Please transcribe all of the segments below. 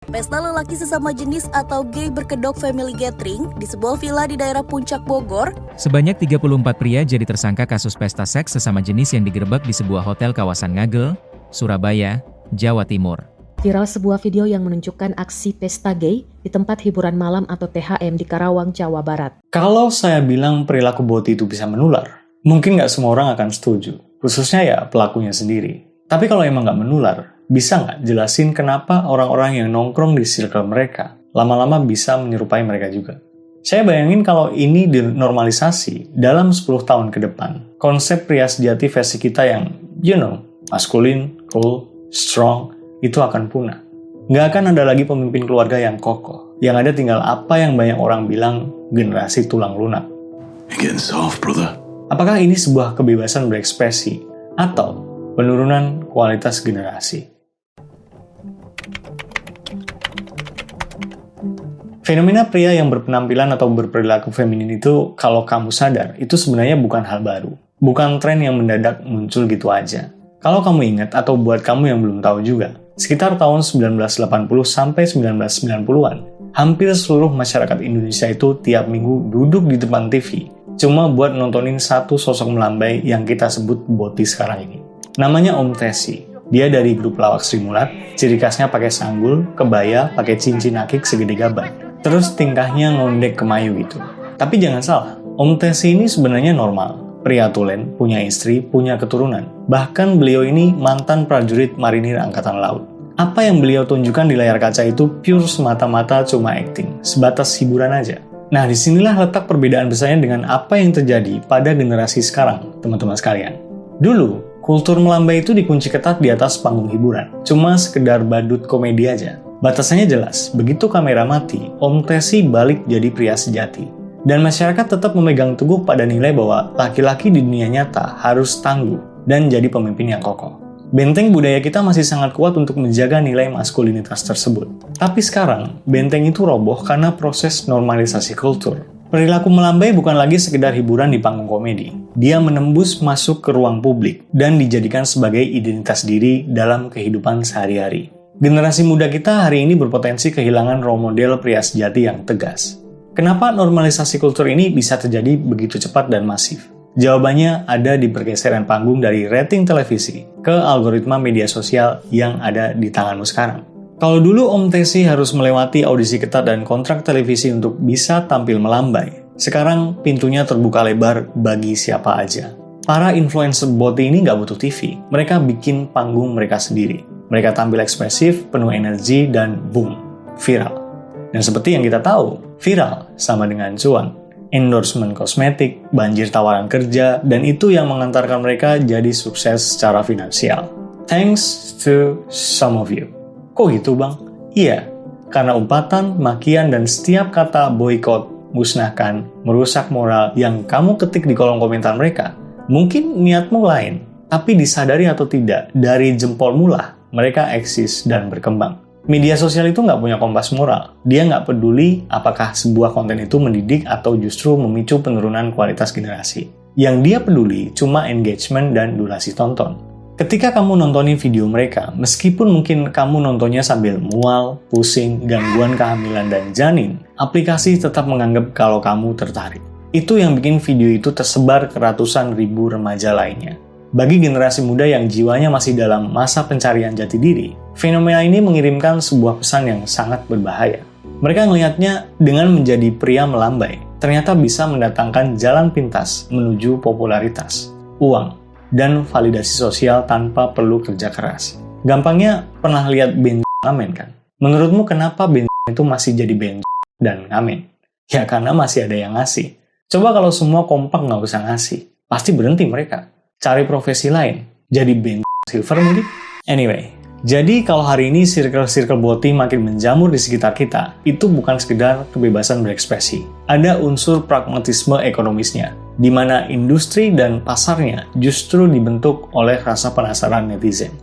Pesta lelaki sesama jenis atau gay berkedok family gathering di sebuah villa di daerah Puncak Bogor. Sebanyak 34 pria jadi tersangka kasus pesta seks sesama jenis yang digerebek di sebuah hotel kawasan Ngagel, Surabaya, Jawa Timur. Viral sebuah video yang menunjukkan aksi pesta gay di tempat hiburan malam atau THM di Karawang, Jawa Barat. Kalau saya bilang perilaku boti itu bisa menular, mungkin nggak semua orang akan setuju, khususnya ya pelakunya sendiri. Tapi kalau emang nggak menular, bisa nggak jelasin kenapa orang-orang yang nongkrong di circle mereka lama-lama bisa menyerupai mereka juga? Saya bayangin kalau ini dinormalisasi dalam 10 tahun ke depan, konsep pria sejati versi kita yang, maskulin, cool, strong, itu akan punah. Nggak akan ada lagi pemimpin keluarga yang kokoh. Yang ada tinggal apa yang banyak orang bilang generasi tulang lunak. Getting soft, brother. Apakah ini sebuah kebebasan berekspresi atau penurunan kualitas generasi? Fenomena pria yang berpenampilan atau berperilaku feminin itu, kalau kamu sadar, itu sebenarnya bukan hal baru. Bukan tren yang mendadak muncul gitu aja. Kalau kamu ingat atau buat kamu yang belum tahu juga, sekitar tahun 1980 sampai 1990-an, hampir seluruh masyarakat Indonesia itu tiap minggu duduk di depan TV, cuma buat nontonin satu sosok melambai yang kita sebut boti sekarang ini. Namanya Om Tesi. Dia dari grup lawak Sri Mulat, ciri khasnya pakai sanggul, kebaya, pakai cincin akik segede gaban. Terus tingkahnya ngondek kemayu gitu. Tapi jangan salah, Om Tesi ini sebenarnya normal. Pria tulen, punya istri, punya keturunan. Bahkan beliau ini mantan prajurit marinir Angkatan Laut. Apa yang beliau tunjukkan di layar kaca itu pure semata-mata cuma acting, sebatas hiburan aja. Nah, disinilah letak perbedaan besarnya dengan apa yang terjadi pada generasi sekarang, teman-teman sekalian. Dulu, kultur melambai itu dikunci ketat di atas panggung hiburan. Cuma sekedar badut komedi aja. Batasannya jelas, begitu kamera mati, Om Tesi balik jadi pria sejati. Dan masyarakat tetap memegang teguh pada nilai bahwa laki-laki di dunia nyata harus tangguh dan jadi pemimpin yang kokoh. Benteng budaya kita masih sangat kuat untuk menjaga nilai maskulinitas tersebut. Tapi sekarang, benteng itu roboh karena proses normalisasi kultur. Perilaku melambai bukan lagi sekedar hiburan di panggung komedi. Dia menembus masuk ke ruang publik dan dijadikan sebagai identitas diri dalam kehidupan sehari-hari. Generasi muda kita hari ini berpotensi kehilangan role model pria sejati yang tegas. Kenapa normalisasi kultur ini bisa terjadi begitu cepat dan masif? Jawabannya ada di pergeseran panggung dari rating televisi ke algoritma media sosial yang ada di tanganmu sekarang. Kalau dulu Om Tesi harus melewati audisi ketat dan kontrak televisi untuk bisa tampil melambai, sekarang pintunya terbuka lebar bagi siapa aja. Para influencer boti ini nggak butuh TV, mereka bikin panggung mereka sendiri. Mereka tampil ekspresif, penuh energi, dan boom, viral. Dan seperti yang kita tahu, viral sama dengan cuan, endorsement kosmetik, banjir tawaran kerja, dan itu yang mengantarkan mereka jadi sukses secara finansial. Thanks to some of you. Kok gitu bang? Iya, karena umpatan, makian, dan setiap kata boykot, musnahkan, merusak moral yang kamu ketik di kolom komentar mereka, mungkin niatmu lain, tapi disadari atau tidak, dari jempol mula, mereka eksis dan berkembang. Media sosial itu nggak punya kompas moral. Dia nggak peduli apakah sebuah konten itu mendidik atau justru memicu penurunan kualitas generasi. Yang dia peduli cuma engagement dan durasi tonton. Ketika kamu nontonin video mereka, meskipun mungkin kamu nontonnya sambil mual, pusing, gangguan kehamilan dan janin, aplikasi tetap menganggap kalau kamu tertarik. Itu yang bikin video itu tersebar ke ratusan ribu remaja lainnya. Bagi generasi muda yang jiwanya masih dalam masa pencarian jati diri, fenomena ini mengirimkan sebuah pesan yang sangat berbahaya. Mereka melihatnya dengan menjadi pria melambai, ternyata bisa mendatangkan jalan pintas menuju popularitas, uang, dan validasi sosial tanpa perlu kerja keras. Gampangnya, pernah lihat band ngamen kan? Menurutmu kenapa band itu masih jadi band dan ngamen? Ya karena masih ada yang ngasih. Coba kalau semua kompak nggak usah ngasih, pasti berhenti mereka. Cari profesi lain, jadi band silver mungkin? Anyway, jadi kalau hari ini circle-circle boti makin menjamur di sekitar kita, itu bukan sekedar kebebasan berekspresi. Ada unsur pragmatisme ekonomisnya, di mana industri dan pasarnya justru dibentuk oleh rasa penasaran netizen.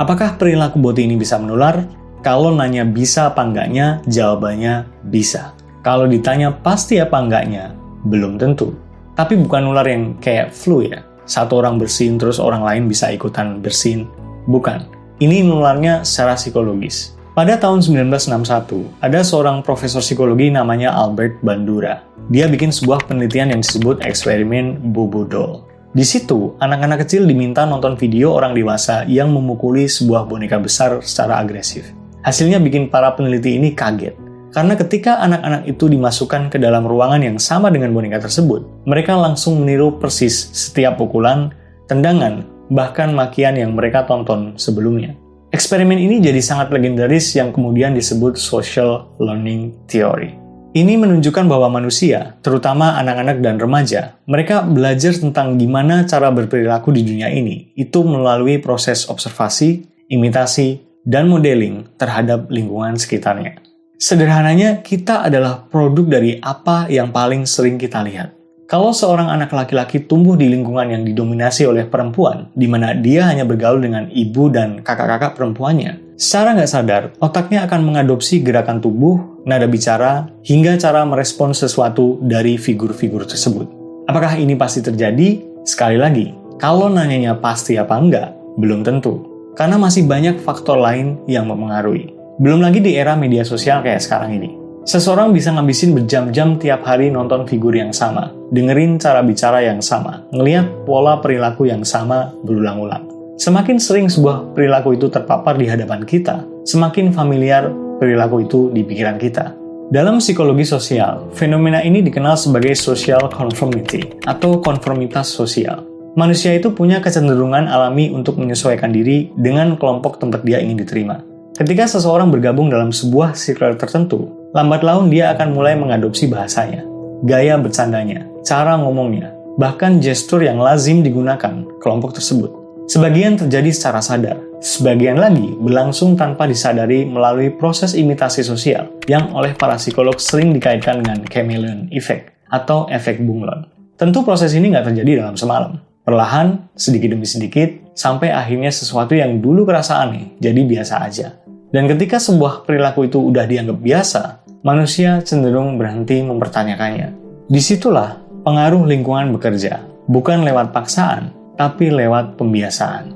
Apakah perilaku boti ini bisa menular? Kalau nanya bisa apa enggaknya, jawabannya bisa. Kalau ditanya pasti apa enggaknya, belum tentu. Tapi bukan nular yang kayak flu ya. Satu orang bersin terus orang lain bisa ikutan bersin. Bukan. Ini menularnya secara psikologis. Pada tahun 1961, ada seorang profesor psikologi namanya Albert Bandura. Dia bikin sebuah penelitian yang disebut eksperimen Bobo Doll. Di situ, anak-anak kecil diminta nonton video orang dewasa yang memukuli sebuah boneka besar secara agresif. Hasilnya bikin para peneliti ini kaget. Karena ketika anak-anak itu dimasukkan ke dalam ruangan yang sama dengan boneka tersebut, mereka langsung meniru persis setiap pukulan, tendangan, bahkan makian yang mereka tonton sebelumnya. Eksperimen ini jadi sangat legendaris yang kemudian disebut social learning theory. Ini menunjukkan bahwa manusia, terutama anak-anak dan remaja, mereka belajar tentang gimana cara berperilaku di dunia ini, itu melalui proses observasi, imitasi, dan modeling terhadap lingkungan sekitarnya. Sederhananya, kita adalah produk dari apa yang paling sering kita lihat. Kalau seorang anak laki-laki tumbuh di lingkungan yang didominasi oleh perempuan, di mana dia hanya bergaul dengan ibu dan kakak-kakak perempuannya, secara nggak sadar, otaknya akan mengadopsi gerakan tubuh, nada bicara, hingga cara merespons sesuatu dari figur-figur tersebut. Apakah ini pasti terjadi? Sekali lagi, kalau nanyanya pasti apa enggak, belum tentu. Karena masih banyak faktor lain yang mempengaruhi. Belum lagi di era media sosial kayak sekarang ini. Seseorang bisa ngabisin berjam-jam tiap hari nonton figur yang sama, dengerin cara bicara yang sama, ngelihat pola perilaku yang sama berulang-ulang. Semakin sering sebuah perilaku itu terpapar di hadapan kita, semakin familiar perilaku itu di pikiran kita. Dalam psikologi sosial, fenomena ini dikenal sebagai social conformity atau konformitas sosial. Manusia itu punya kecenderungan alami untuk menyesuaikan diri dengan kelompok tempat dia ingin diterima. Ketika seseorang bergabung dalam sebuah circle tertentu, lambat laun dia akan mulai mengadopsi bahasanya, gaya bercandanya, cara ngomongnya, bahkan gestur yang lazim digunakan kelompok tersebut. Sebagian terjadi secara sadar, sebagian lagi berlangsung tanpa disadari melalui proses imitasi sosial yang oleh para psikolog sering dikaitkan dengan chameleon effect atau efek bunglon. Tentu proses ini nggak terjadi dalam semalam. Perlahan, sedikit demi sedikit, sampai akhirnya sesuatu yang dulu kerasa aneh jadi biasa aja. Dan ketika sebuah perilaku itu udah dianggap biasa, manusia cenderung berhenti mempertanyakannya. Disitulah pengaruh lingkungan bekerja, bukan lewat paksaan, tapi lewat pembiasaan.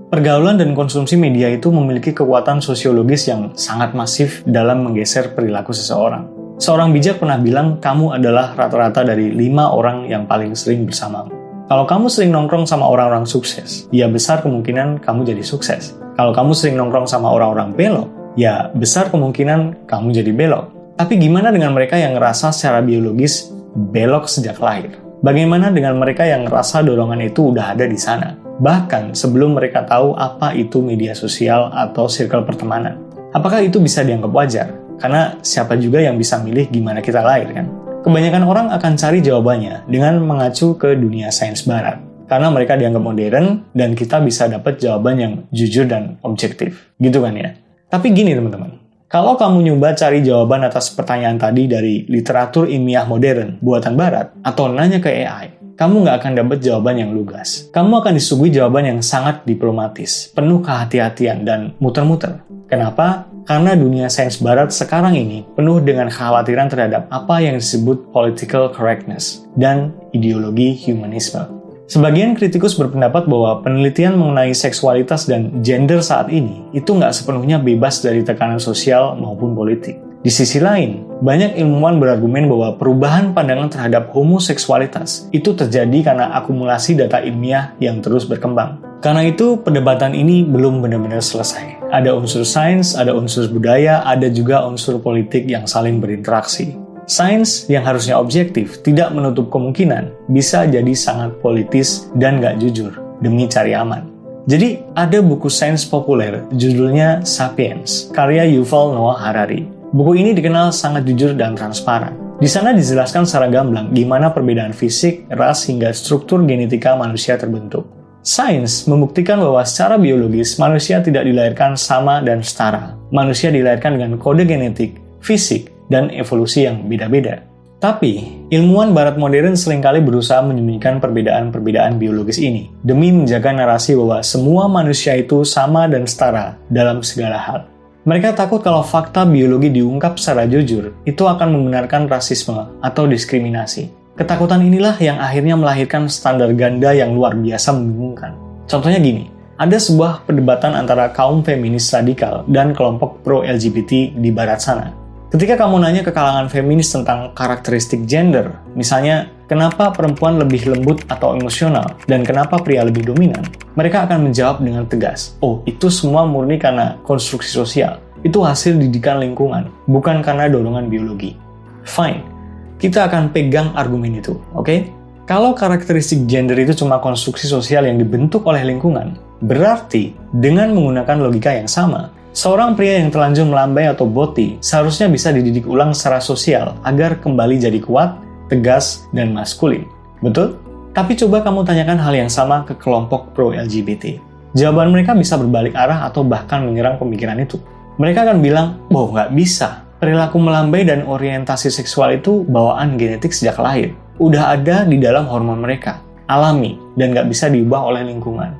Pergaulan dan konsumsi media itu memiliki kekuatan sosiologis yang sangat masif dalam menggeser perilaku seseorang. Seorang bijak pernah bilang, kamu adalah rata-rata dari 5 orang yang paling sering bersamamu. Kalau kamu sering nongkrong sama orang-orang sukses, ya besar kemungkinan kamu jadi sukses. Kalau kamu sering nongkrong sama orang-orang belok, ya besar kemungkinan kamu jadi belok. Tapi gimana dengan mereka yang ngerasa secara biologis belok sejak lahir? Bagaimana dengan mereka yang ngerasa dorongan itu udah ada di sana? Bahkan sebelum mereka tahu apa itu media sosial atau circle pertemanan. Apakah itu bisa dianggap wajar? Karena siapa juga yang bisa milih gimana kita lahir, kan? Kebanyakan orang akan cari jawabannya dengan mengacu ke dunia sains barat. Karena mereka dianggap modern dan kita bisa dapat jawaban yang jujur dan objektif. Gitu kan ya? Tapi gini teman-teman. Kalau kamu nyoba cari jawaban atas pertanyaan tadi dari literatur ilmiah modern buatan barat atau nanya ke AI, kamu nggak akan dapat jawaban yang lugas. Kamu akan disuguhi jawaban yang sangat diplomatis, penuh kehati-hatian dan muter-muter. Kenapa? Karena dunia sains barat sekarang ini penuh dengan kekhawatiran terhadap apa yang disebut political correctness dan ideologi humanisme. Sebagian kritikus berpendapat bahwa penelitian mengenai seksualitas dan gender saat ini itu nggak sepenuhnya bebas dari tekanan sosial maupun politik. Di sisi lain, banyak ilmuwan berargumen bahwa perubahan pandangan terhadap homoseksualitas itu terjadi karena akumulasi data ilmiah yang terus berkembang. Karena itu, perdebatan ini belum benar-benar selesai. Ada unsur sains, ada unsur budaya, ada juga unsur politik yang saling berinteraksi. Sains yang harusnya objektif tidak menutup kemungkinan bisa jadi sangat politis dan nggak jujur demi cari aman. Jadi, ada buku sains populer judulnya Sapiens, karya Yuval Noah Harari. Buku ini dikenal sangat jujur dan transparan. Di sana dijelaskan secara gamblang gimana perbedaan fisik, ras, hingga struktur genetika manusia terbentuk. Sains membuktikan bahwa secara biologis manusia tidak dilahirkan sama dan setara. Manusia dilahirkan dengan kode genetik, fisik, dan evolusi yang beda-beda. Tapi, ilmuwan barat modern seringkali berusaha menyembunyikan perbedaan-perbedaan biologis ini demi menjaga narasi bahwa semua manusia itu sama dan setara dalam segala hal. Mereka takut kalau fakta biologi diungkap secara jujur, itu akan membenarkan rasisme atau diskriminasi. Ketakutan inilah yang akhirnya melahirkan standar ganda yang luar biasa membingungkan. Contohnya gini, ada sebuah perdebatan antara kaum feminis radikal dan kelompok pro-LGBT di barat sana. Ketika kamu nanya ke kalangan feminis tentang karakteristik gender, misalnya, kenapa perempuan lebih lembut atau emosional, dan kenapa pria lebih dominan, mereka akan menjawab dengan tegas, oh, itu semua murni karena konstruksi sosial. Itu hasil didikan lingkungan, bukan karena dorongan biologi. Fine, kita akan pegang argumen itu, oke? Kalau karakteristik gender itu cuma konstruksi sosial yang dibentuk oleh lingkungan, berarti dengan menggunakan logika yang sama, seorang pria yang terlanjur melambai atau boti seharusnya bisa dididik ulang secara sosial agar kembali jadi kuat, tegas, dan maskulin. Betul? Tapi coba kamu tanyakan hal yang sama ke kelompok pro-LGBT. Jawaban mereka bisa berbalik arah atau bahkan menyerang pemikiran itu. Mereka akan bilang, oh nggak bisa. Perilaku melambai dan orientasi seksual itu bawaan genetik sejak lahir. Udah ada di dalam hormon mereka. Alami, dan nggak bisa diubah oleh lingkungan.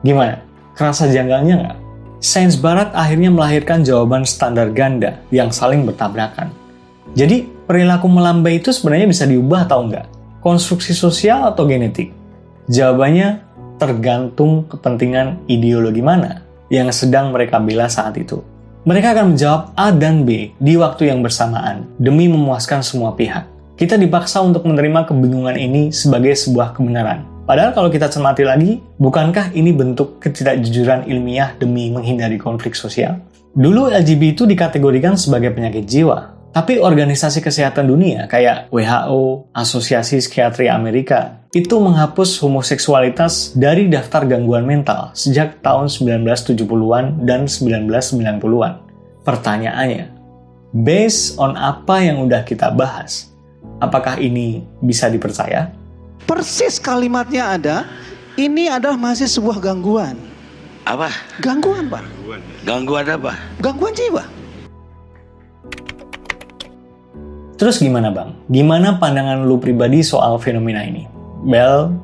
Gimana? Kerasa janggalnya nggak? Sains barat akhirnya melahirkan jawaban standar ganda yang saling bertabrakan. Jadi, perilaku melambai itu sebenarnya bisa diubah atau enggak? Konstruksi sosial atau genetik? Jawabannya tergantung kepentingan ideologi mana yang sedang mereka bela saat itu. Mereka akan menjawab A dan B di waktu yang bersamaan demi memuaskan semua pihak. Kita dipaksa untuk menerima kebingungan ini sebagai sebuah kebenaran. Padahal kalau kita cermati lagi, bukankah ini bentuk ketidakjujuran ilmiah demi menghindari konflik sosial? Dulu LGBT itu dikategorikan sebagai penyakit jiwa, tapi organisasi kesehatan dunia kayak WHO, Asosiasi Psikiatri Amerika, itu menghapus homoseksualitas dari daftar gangguan mental sejak tahun 1970-an dan 1990-an. Pertanyaannya, based on apa yang udah kita bahas, apakah ini bisa dipercaya? Persis kalimatnya ada, ini adalah masih sebuah gangguan. Apa? Gangguan, Pak. Gangguan apa? Gangguan jiwa. Terus gimana, Bang? Gimana pandangan lu pribadi soal fenomena ini? Well,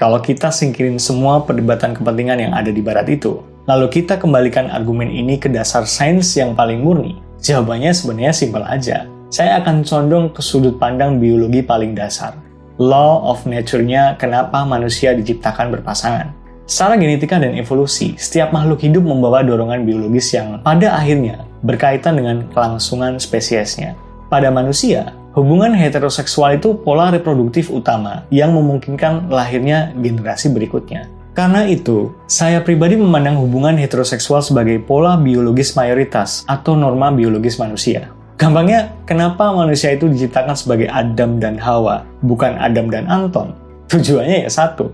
kalau kita singkirin semua perdebatan kepentingan yang ada di barat itu, lalu kita kembalikan argumen ini ke dasar sains yang paling murni, jawabannya sebenarnya simpel aja. Saya akan condong ke sudut pandang biologi paling dasar. Law of nature-nya kenapa manusia diciptakan berpasangan. Secara genetika dan evolusi, setiap makhluk hidup membawa dorongan biologis yang pada akhirnya berkaitan dengan kelangsungan spesiesnya. Pada manusia, hubungan heteroseksual itu pola reproduktif utama yang memungkinkan lahirnya generasi berikutnya. Karena itu, saya pribadi memandang hubungan heteroseksual sebagai pola biologis mayoritas atau norma biologis manusia. Gampangnya, kenapa manusia itu diciptakan sebagai Adam dan Hawa, bukan Adam dan Anton? Tujuannya ya satu,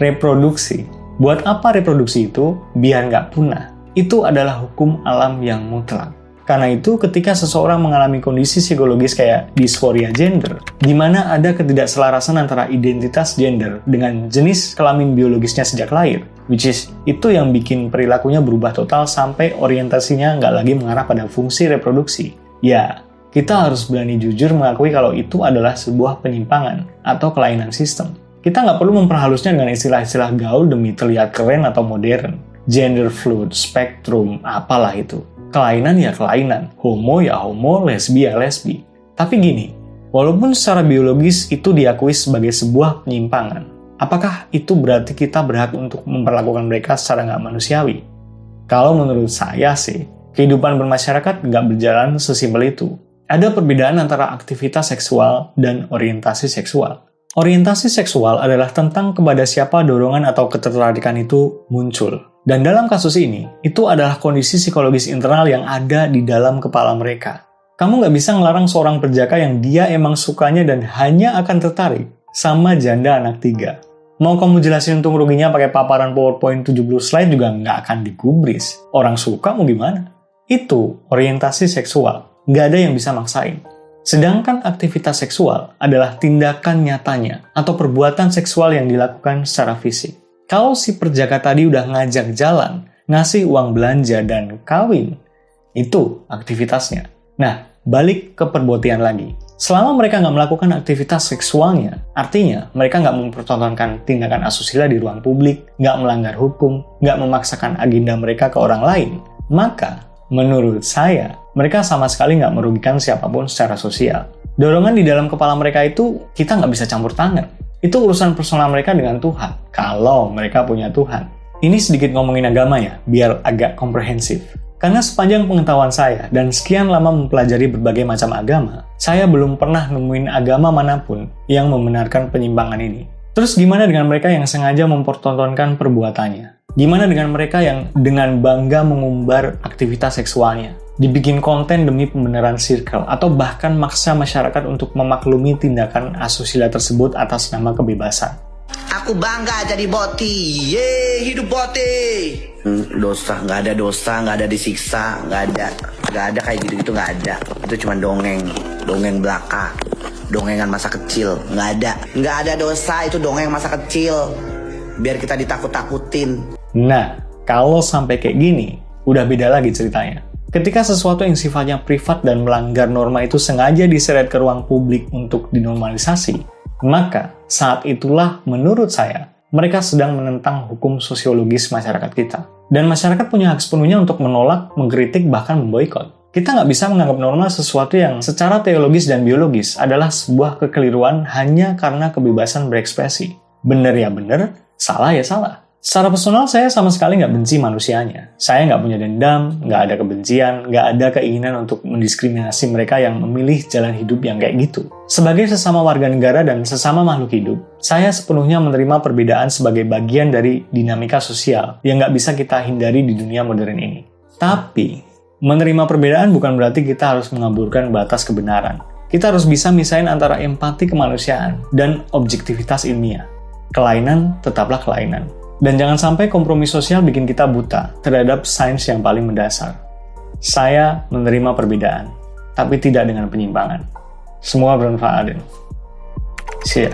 reproduksi. Buat apa reproduksi itu? Biar nggak punah. Itu adalah hukum alam yang mutlak. Karena itu, ketika seseorang mengalami kondisi psikologis kayak dysphoria gender, di mana ada ketidakselarasan antara identitas gender dengan jenis kelamin biologisnya sejak lahir, which is itu yang bikin perilakunya berubah total sampai orientasinya nggak lagi mengarah pada fungsi reproduksi. Ya, kita harus berani jujur mengakui kalau itu adalah sebuah penyimpangan atau kelainan sistem. Kita nggak perlu memperhalusnya dengan istilah-istilah gaul demi terlihat keren atau modern. Gender fluid, spektrum, apalah itu. Kelainan ya kelainan, homo ya homo, lesbi ya lesbi. Tapi gini, walaupun secara biologis itu diakui sebagai sebuah penyimpangan, apakah itu berarti kita berhak untuk memperlakukan mereka secara nggak manusiawi? Kalau menurut saya sih, kehidupan bermasyarakat nggak berjalan sesimpel itu. Ada perbedaan antara aktivitas seksual dan orientasi seksual. Orientasi seksual adalah tentang kepada siapa dorongan atau ketertarikan itu muncul. Dan dalam kasus ini, itu adalah kondisi psikologis internal yang ada di dalam kepala mereka. Kamu nggak bisa ngelarang seorang perjaka yang dia emang sukanya dan hanya akan tertarik sama janda anak 3. Mau kamu jelasin untung ruginya pakai paparan PowerPoint 70 slide juga nggak akan digubris. Orang suka mau gimana? Itu orientasi seksual. Nggak ada yang bisa maksain. Sedangkan aktivitas seksual adalah tindakan nyatanya atau perbuatan seksual yang dilakukan secara fisik. Kalau si perjaka tadi udah ngajak jalan, ngasih uang belanja dan kawin, itu aktivitasnya. Nah, balik ke perbotian lagi. Selama mereka nggak melakukan aktivitas seksualnya, artinya mereka nggak mempertontonkan tindakan asusila di ruang publik, nggak melanggar hukum, nggak memaksakan agenda mereka ke orang lain, maka menurut saya, Mereka sama sekali nggak merugikan siapapun secara sosial. Dorongan di dalam kepala mereka itu kita nggak bisa campur tangan. Itu urusan personal mereka dengan Tuhan, kalau mereka punya Tuhan. Ini sedikit ngomongin agama ya, biar agak komprehensif. Karena sepanjang pengetahuan saya dan sekian lama mempelajari berbagai macam agama, saya belum pernah nemuin agama manapun yang membenarkan penyimpangan ini. Terus gimana dengan mereka yang sengaja mempertontonkan perbuatannya? Gimana dengan mereka yang dengan bangga mengumbar aktivitas seksualnya? Dibikin konten demi pembenaran circle, atau bahkan maksa masyarakat untuk memaklumi tindakan asusila tersebut atas nama kebebasan. Aku bangga jadi boti, yeay hidup boti. Dosa, nggak ada disiksa, nggak ada kayak gitu nggak ada. Itu cuma dongeng belaka, dongengan masa kecil, nggak ada dosa, itu dongeng masa kecil. Biar kita ditakut-takutin. Nah, kalau sampai kayak gini, udah beda lagi ceritanya. Ketika sesuatu yang sifatnya privat dan melanggar norma itu sengaja diseret ke ruang publik untuk dinormalisasi, maka saat itulah menurut saya, mereka sedang menentang hukum sosiologis masyarakat kita. Dan masyarakat punya hak sepenuhnya untuk menolak, mengkritik, bahkan memboikot. Kita nggak bisa menganggap normal sesuatu yang secara teologis dan biologis adalah sebuah kekeliruan hanya karena kebebasan berekspresi. Bener ya bener, salah ya salah. Secara personal, saya sama sekali nggak benci manusianya. Saya nggak punya dendam, nggak ada kebencian, nggak ada keinginan untuk mendiskriminasi mereka yang memilih jalan hidup yang kayak gitu. Sebagai sesama warga negara dan sesama makhluk hidup, saya sepenuhnya menerima perbedaan sebagai bagian dari dinamika sosial yang nggak bisa kita hindari di dunia modern ini. Tapi, menerima perbedaan bukan berarti kita harus mengaburkan batas kebenaran. Kita harus bisa misahin antara empati kemanusiaan dan objektivitas ilmiah. Kelainan tetaplah kelainan. Dan jangan sampai kompromi sosial bikin kita buta terhadap sains yang paling mendasar. Saya menerima perbedaan, tapi tidak dengan penyimpangan. Semua bermanfaat. See ya.